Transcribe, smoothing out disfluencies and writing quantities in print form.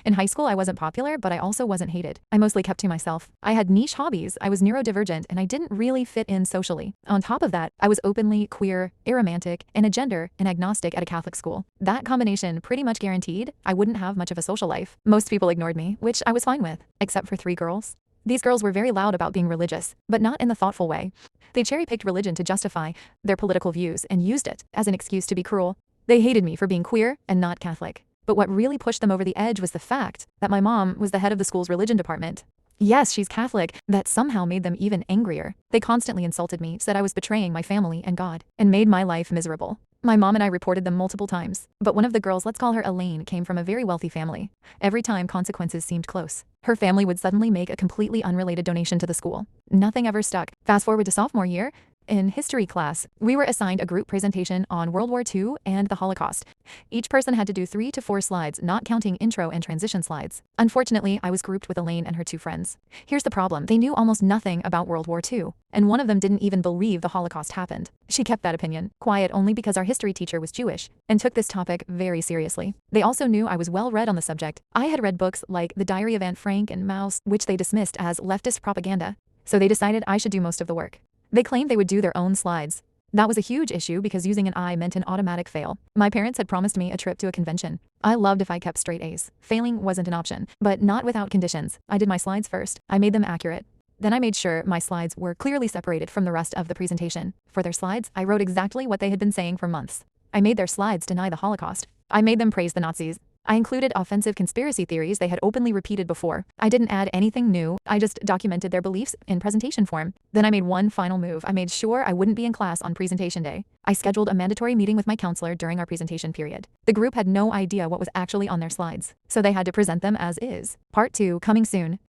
In high school, I wasn't popular, but I also wasn't hated. I mostly kept to myself. I had niche hobbies, I was neurodivergent, and I didn't really fit in socially. On top of that, I was openly queer, aromantic, and agender and agnostic at a Catholic school. That combination pretty much guaranteed I wouldn't have much of a social life. Most people ignored me, which I was fine with, except for 3 girls. These girls were very loud about being religious, but not in the thoughtful way. They cherry-picked religion to justify their political views and used it as an excuse to be cruel. They hated me for being queer and not Catholic. But what really pushed them over the edge was the fact that my mom was the head of the school's religion department. Yes, she's Catholic. That somehow made them even angrier. They constantly insulted me, said I was betraying my family and God, and made my life miserable. My mom and I reported them multiple times, but one of the girls, let's call her Elaine, came from a very wealthy family. Every time consequences seemed close, her family would suddenly make a completely unrelated donation to the school. Nothing ever stuck. Fast forward to sophomore year. In history class, we were assigned a group presentation on World War II and the Holocaust. Each person had to do 3 to 4 slides, not counting intro and transition slides. Unfortunately, I was grouped with Elaine and her 2 friends. Here's the problem. They knew almost nothing about World War II, and one of them didn't even believe the Holocaust happened. She kept that opinion quiet only because our history teacher was Jewish and took this topic very seriously. They also knew I was well read on the subject. I had read books like The Diary of Anne Frank and Maus, which they dismissed as leftist propaganda. So they decided I should do most of the work. They claimed they would do their own slides. That was a huge issue because using an I meant an automatic fail. My parents had promised me a trip to a convention. I loved if I kept straight A's. Failing wasn't an option, but not without conditions. I did my slides first. I made them accurate. Then I made sure my slides were clearly separated from the rest of the presentation. For their slides, I wrote exactly what they had been saying for months. I made their slides deny the Holocaust. I made them praise the Nazis. I included offensive conspiracy theories they had openly repeated before. I didn't add anything new, I just documented their beliefs in presentation form. Then I made one final move. I made sure I wouldn't be in class on presentation day. I scheduled a mandatory meeting with my counselor during our presentation period. The group had no idea what was actually on their slides, so they had to present them as is. Part 2, coming soon.